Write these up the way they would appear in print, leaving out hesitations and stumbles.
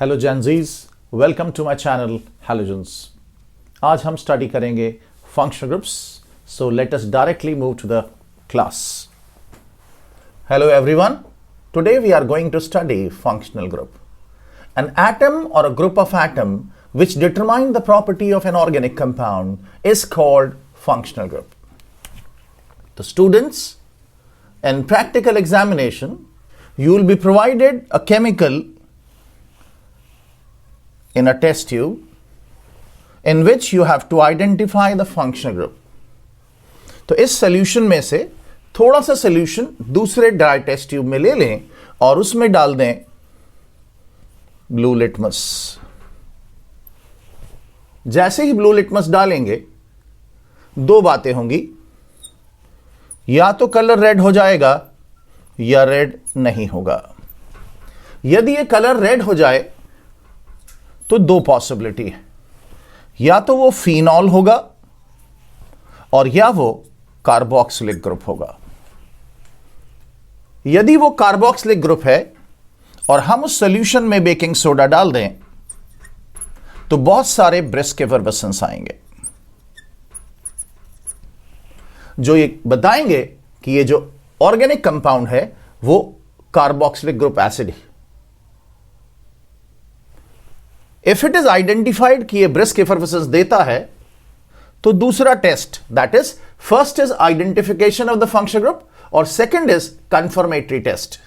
HALOGEN-Zs, welcome to my channel HALOGENS। आज हम study करेंगे functional groups, so let us directly move to the class. Hello everyone, today we are going to study functional group. An atom or a group of atom which determine the property of an organic compound is called functional group. The students, in practical examination, you will be provided a chemical in a test tube in which you have to identify the functional group. तो इस solution में से थोड़ा सा solution दूसरे dry test tube में ले लें और उसमें डाल दें ब्लू लिटमस। जैसे ही ब्लू लिटमस डालेंगे दो बातें होंगी, या तो कलर रेड हो जाएगा या रेड नहीं होगा। यदि ये कलर रेड हो जाए तो दो पॉसिबिलिटी है, या तो वो फिनॉल होगा और या वो कार्बोक्सिलिक ग्रुप होगा। यदि वो कार्बोक्सिलिक ग्रुप है और हम उस सॉल्यूशन में बेकिंग सोडा डाल दें तो बहुत सारे ब्रिस्क एफरवेसेंस आएंगे जो ये बताएंगे कि ये जो ऑर्गेनिक कंपाउंड है वो कार्बोक्सिलिक ग्रुप एसिड है। इफ इट इज आइडेंटिफाइड कि ये ब्रिस्क एफरवेसेंस देता है तो दूसरा test, that is first is identification of the functional group और सेकंड इज कंफर्मेटरी टेस्ट।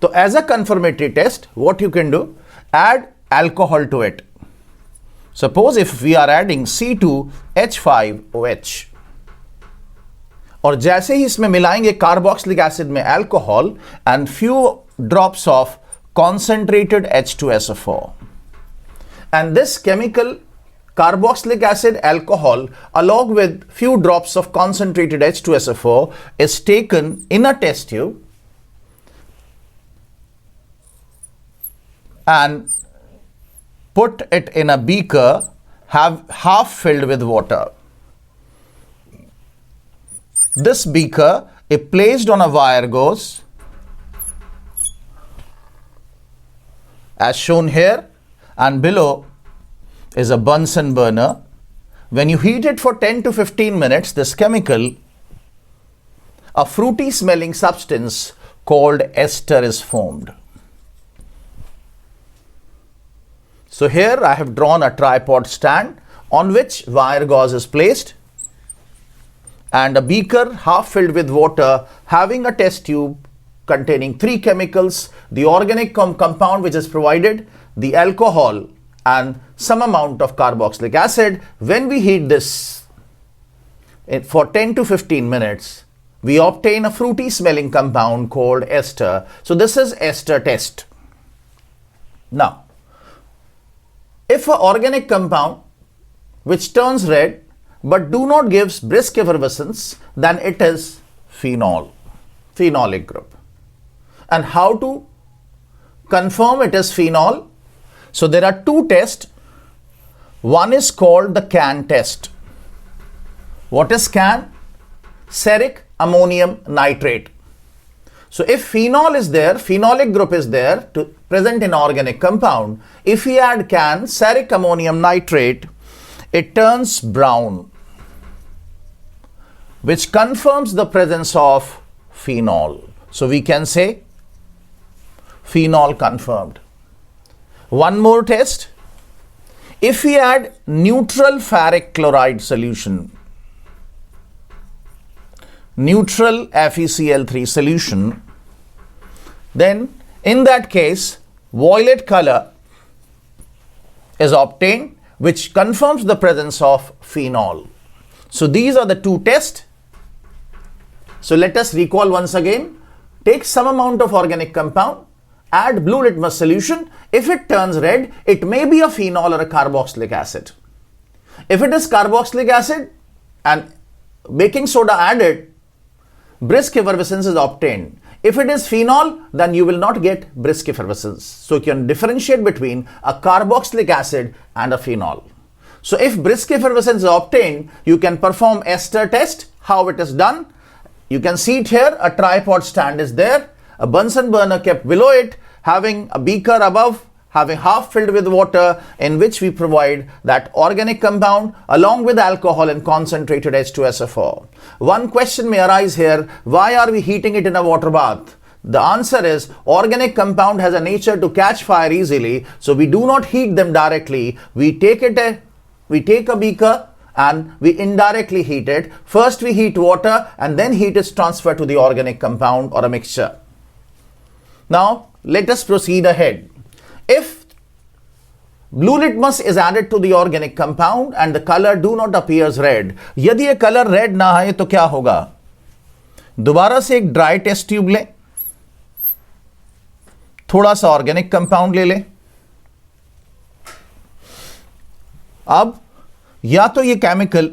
तो as a confirmatory test what you can do, add alcohol to it. Suppose if we are adding C2H5OH और जैसे ही इसमें मिलाएंगे carboxylic acid में alcohol and few drops of concentrated H2SO4, and this chemical carboxylic acid alcohol along with few drops of concentrated H2SO4 is taken in a test tube and put it in a beaker half filled with water. This beaker is placed on a wire gauze as shown here, and below is a Bunsen burner. When you heat it for 10 to 15 minutes, this chemical, a fruity smelling substance called ester, is formed. So here I have drawn a tripod stand on which wire gauze is placed and a beaker half filled with water having a test tube containing three chemicals, the organic compound which is provided, the alcohol and some amount of carboxylic acid. When we heat this for 10 to 15 minutes, we obtain a fruity smelling compound called ester. So this is ester test. Now, if an organic compound which turns red but do not gives brisk effervescence, then it is phenolic group. And how to confirm it is phenol? So there are two tests. One is called the CAN test. What is CAN? Ceric ammonium nitrate. So if phenol is there, phenolic group is there to present in organic compound, if we add CAN, ceric ammonium nitrate, it turns brown, which confirms the presence of phenol. So we can say phenol confirmed. One more test. If we add neutral ferric chloride solution, neutral FeCl3 solution, then in that case violet color is obtained which confirms the presence of phenol. So these are the two tests. So let us recall once again. Take some amount of organic compound, add blue litmus solution. If it turns red, it may be a phenol or a carboxylic acid. If it is carboxylic acid and baking soda added, brisk effervescence is obtained. If it is phenol, then you will not get brisk effervescence. So you can differentiate between a carboxylic acid and a phenol. So if brisk effervescence is obtained, you can perform ester test. How it is done? You can see it here. A tripod stand is there. A Bunsen burner kept below it, having a beaker above having half filled with water, in which we provide that organic compound along with alcohol and concentrated H2SO4. One question may arise here, why are we heating it in a water bath? The answer is organic compound has a nature to catch fire easily, so we do not heat them directly. We take a beaker and we indirectly heat it. First we heat water and then heat is transferred to the organic compound or a mixture. Now let us proceed ahead. If blue litmus is added to the organic compound and the color do not appears red, यदि ये color red ना आए तो क्या होगा? दोबारा से एक dry test tube लें, थोड़ा सा ऑर्गेनिक कंपाउंड ले लें. अब या तो ये केमिकल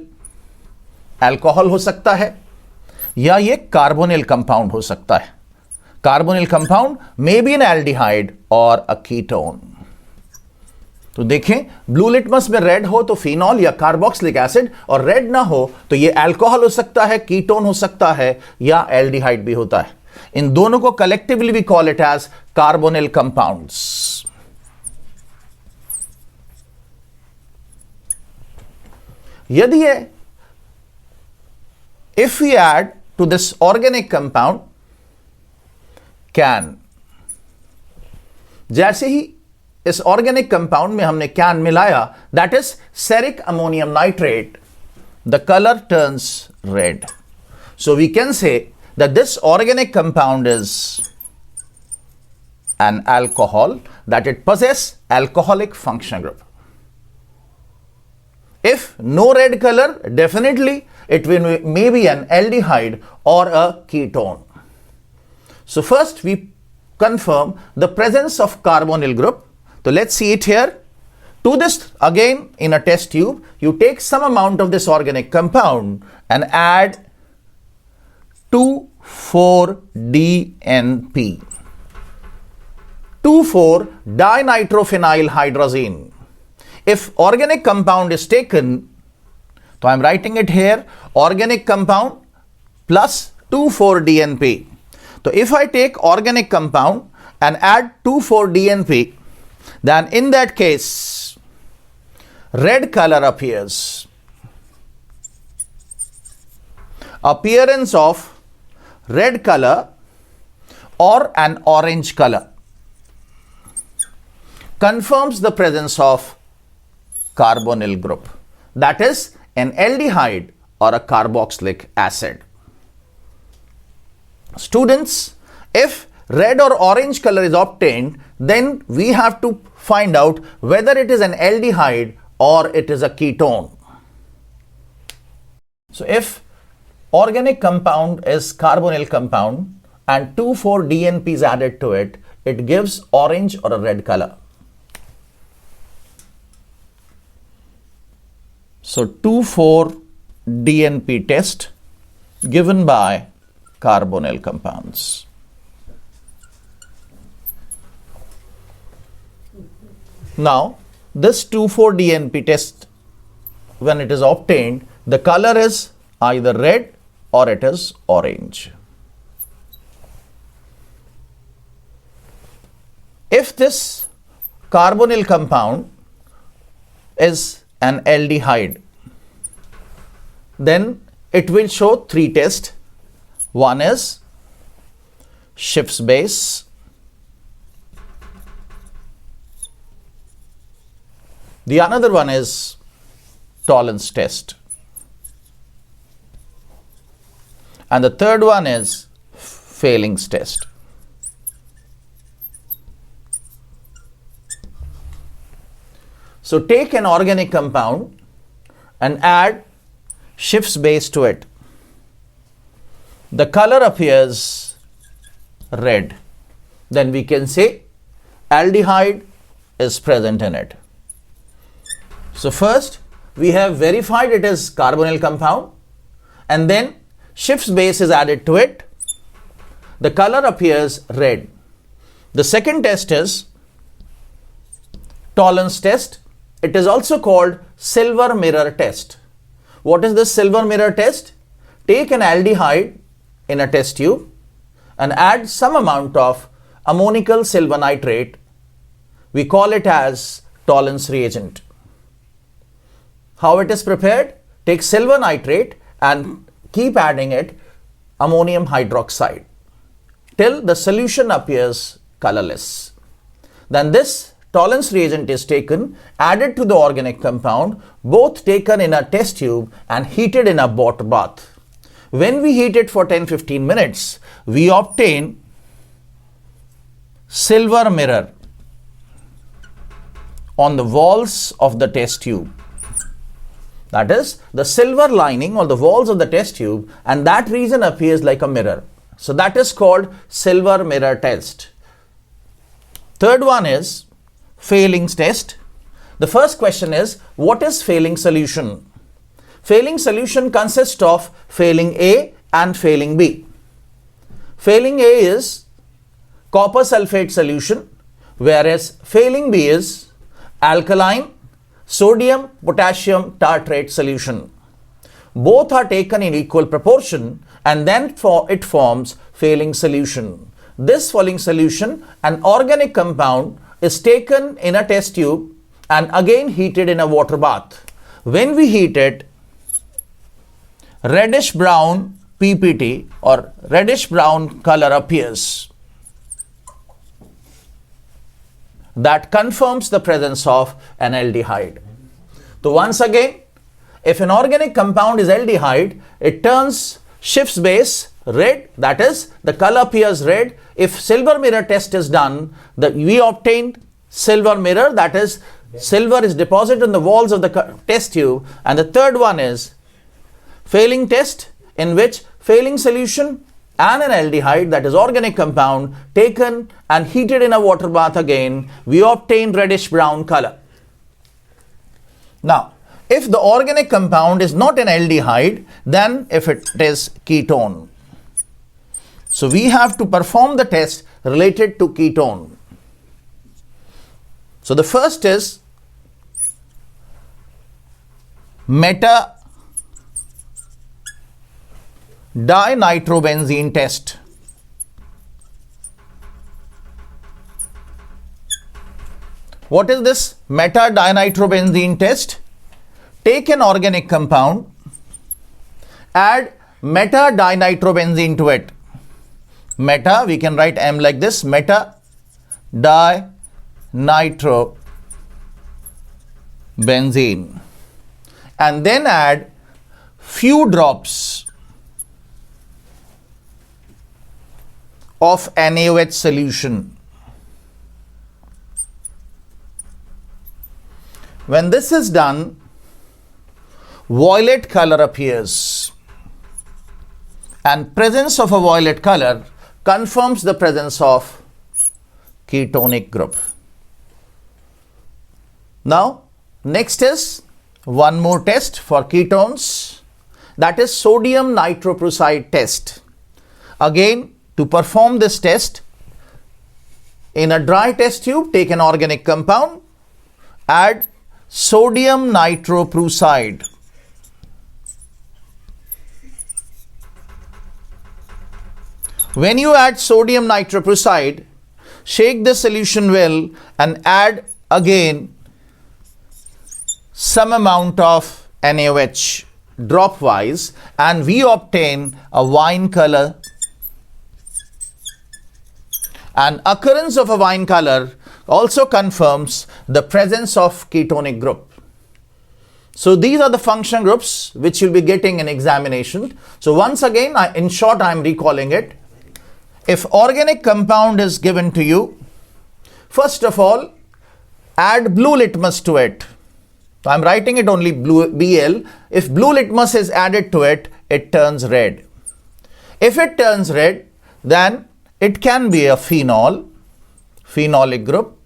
अल्कोहल हो सकता है या ये कार्बोनिल कंपाउंड हो सकता है. Carbonyl compound may be N aldehyde और अ कीटोन. तो देखें, ब्लू लिटमस में रेड हो तो फिनॉल या कार्बोक्सिलिक एसिड, और रेड ना हो तो ये अल्कोहल हो सकता है, कीटोन हो सकता है या एल्डिहाइड भी होता है. इन दोनों को collectively we call it as carbonyl compounds. यदि ये if we add to this organic compound CAN, जैसे ही इस ऑर्गेनिक कंपाउंड में हमने कैन मिलाया, that is ceric ammonium nitrate, the colour turns red. So we can say that this organic compound is an alcohol, that it possesses alcoholic functional group. If no red color, definitely it will may be an aldehyde or a ketone. So first we confirm the presence of carbonyl group. So let's see it here. To this, again in a test tube, you take some amount of this organic compound and add 2,4-DNP, 2,4-dinitrophenylhydrazine. If organic compound is taken, so I am writing it here, organic compound plus 2,4-DNP. So if I take organic compound and add 2,4-DNP, then in that case, red color appears. Appearance of red color or an orange color confirms the presence of carbonyl group, that is an aldehyde or a carboxylic acid. Students, if red or orange color is obtained, then we have to find out whether it is an aldehyde or it is a ketone. So if organic compound is carbonyl compound and 2,4-DNP is added to it, it gives orange or a red color. So 2,4-DNP test given by carbonyl compounds. Now this 2,4-DNP test, when it is obtained, the color is either red or it is orange. If this carbonyl compound is an aldehyde, then it will show three tests. One is Schiff's base, the another one is Tollens test, and the third one is Fehling's test. So take an organic compound and add Schiff's base to it. The color appears red. Then we can say aldehyde is present in it. So first we have verified it is carbonyl compound, and then Schiff's base is added to it. The color appears red. The second test is Tollens test. It is also called silver mirror test. What is this silver mirror test? Take an aldehyde in a test tube and add some amount of ammonical silver nitrate, We call it as Tollens reagent. How it is prepared? Take silver nitrate and keep adding it ammonium hydroxide till the solution appears colorless. Then this Tollens reagent is taken, added to the organic compound, both taken in a test tube and heated in a water bath. When we heat it for 10-15 minutes, we obtain silver mirror on the walls of the test tube. That is, the silver lining on the walls of the test tube, and that region appears like a mirror. So that is called silver mirror test. Third one is Failings test. The first question is, what is failing solution? Failing solution consists of failing A and failing B. Failing A is copper sulfate solution, whereas failing B is alkaline sodium potassium tartrate solution. Both are taken in equal proportion and then it forms failing solution. This failing solution, an organic compound, is taken in a test tube and again heated in a water bath. When we heat it, reddish brown PPT or reddish brown color appears. That confirms the presence of an aldehyde. So once again, if an organic compound is aldehyde, it shifts base red, that is, the color appears red. If silver mirror test is done, we obtained silver mirror, that is, silver is deposited on the walls of the test tube. And the third one is failing test, in which failing solution and an aldehyde, that is organic compound, taken and heated in a water bath again, we obtain reddish brown color. Now, if the organic compound is not an aldehyde, then if it is ketone. So we have to perform the test related to ketone. So the first is meta dinitrobenzene test. What is this meta dinitrobenzene test? Take an organic compound, add meta dinitrobenzene to it. Meta, we can write M like this, meta dinitrobenzene, and then add few drops of NaOH solution. When this is done, violet color appears, and presence of a violet color confirms the presence of ketonic group. Now, next is one more test for ketones, that is sodium nitroprusside test. Again, to perform this test, in a dry test tube, take an organic compound, add sodium nitroprusside. When you add sodium nitroprusside, shake the solution well and add again some amount of NaOH dropwise, and we obtain a wine color. And occurrence of a wine color also confirms the presence of ketonic group. So these are the function groups which you'll be getting in examination. So once again, in short, I am recalling it. If organic compound is given to you, first of all, add blue litmus to it. So I'm writing it only blue BL. If blue litmus is added to it, it turns red. If it turns red, then it can be a phenol, phenolic group,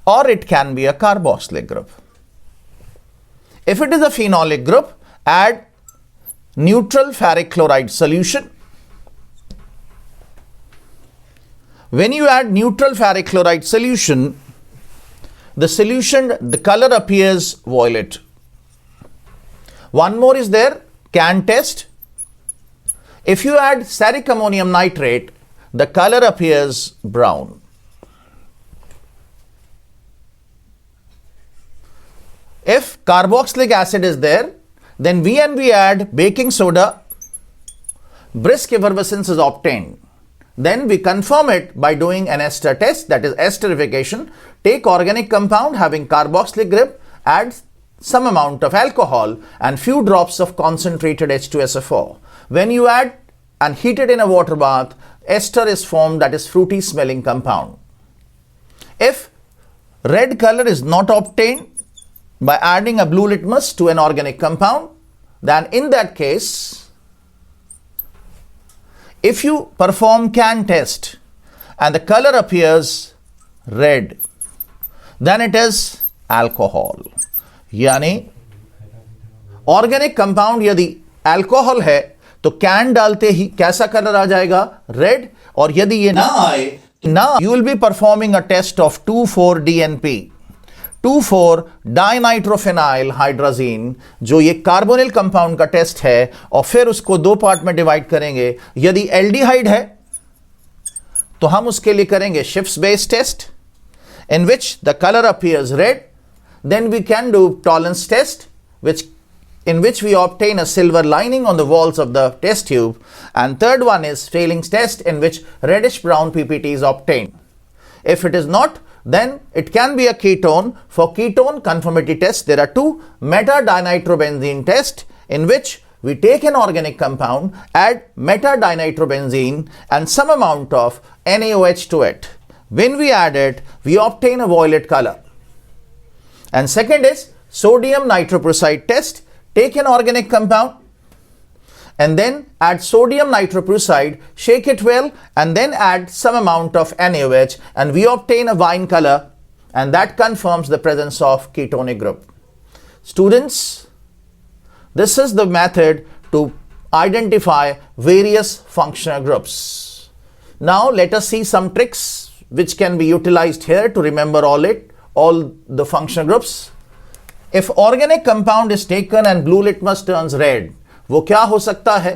or it can be a carboxylic group. If it is a phenolic group, add neutral ferric chloride solution. When you add neutral ferric chloride solution, the color appears violet. One more is there, can test. If you add steric ammonium nitrate, the color appears brown. If carboxylic acid is there, then when we add baking soda, brisk effervescence is obtained. Then we confirm it by doing an ester test, that is esterification. Take organic compound having carboxylic group, add some amount of alcohol and few drops of concentrated H2SO4. When you add and heat it in a water bath, ester is formed, that is fruity smelling compound. If red color is not obtained by adding a blue litmus to an organic compound, then in that case, if you perform can test and the color appears red, then it is alcohol. यानी organic compound यदि alcohol है तो can डालते ही कैसा colour आ जाएगा? Red. और यदि ये ना आए, you will be performing a test of 2,4-DNP, two four dinitrophenyl hydrazine, जो ये कार्बोनिल कंपाउंड का टेस्ट है, और फिर उसको दो पार्ट में डिवाइड करेंगे. यदि एल्डिहाइड है तो हम उसके लिए करेंगे Schiff's base test in which the colour appears red. Then we can do tolerance test, in which we obtain a silver lining on the walls of the test tube. And third one is Fehling's test, in which reddish brown PPT is obtained. If it is not, then it can be a ketone. For ketone conformity test, there are two: meta-dinitrobenzene test, in which we take an organic compound, add meta-dinitrobenzene and some amount of NaOH to it. When we add it, we obtain a violet color. And second is sodium nitroprusside test. Take an organic compound and then add sodium nitroprusside, shake it well, and then add some amount of NaOH, and we obtain a wine color, and that confirms the presence of ketonic group. Students, this is the method to identify various functional groups. Now let us see some tricks which can be utilized here to remember all the functional groups. If organic compound is taken and blue litmus turns red, वो क्या हो सकता है?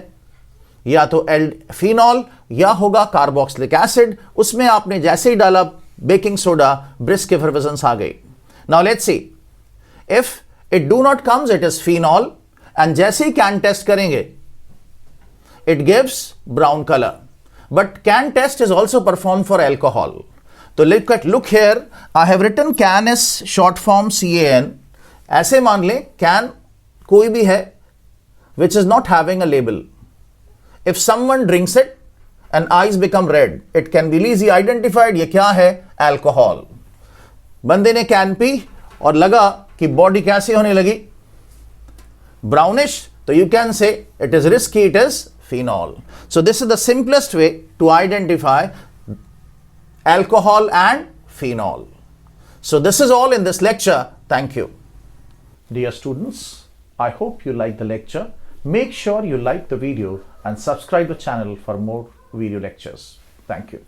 या तो phenol या होगा carboxylic acid. उसमें आपने जैसे ही डाला बेकिंग सोडा, ब्रिस्क एफरवेसेंस आ गई. Now let's see, if it do not comes, it is phenol, and जैसे ही कैन टेस्ट करेंगे, it gives brown colour. But CAN test is also perform for alcohol. तो look here, I have written can is short form CAN. ऐसे मान लें can कोई भी है which is not having a label. If someone drinks it and eyes become red, it can be easily identified ये क्या है? Alcohol. बंदे ने can पी और लगा कि बॉडी कैसी होने लगी? Brownish. तो you can say it is risky, it is phenol. So this is the simplest way to identify alcohol and phenol. So this is all in this lecture. Thank you. Dear students, I hope you like the lecture. Make sure you like the video and subscribe the channel for more video lectures. Thank you.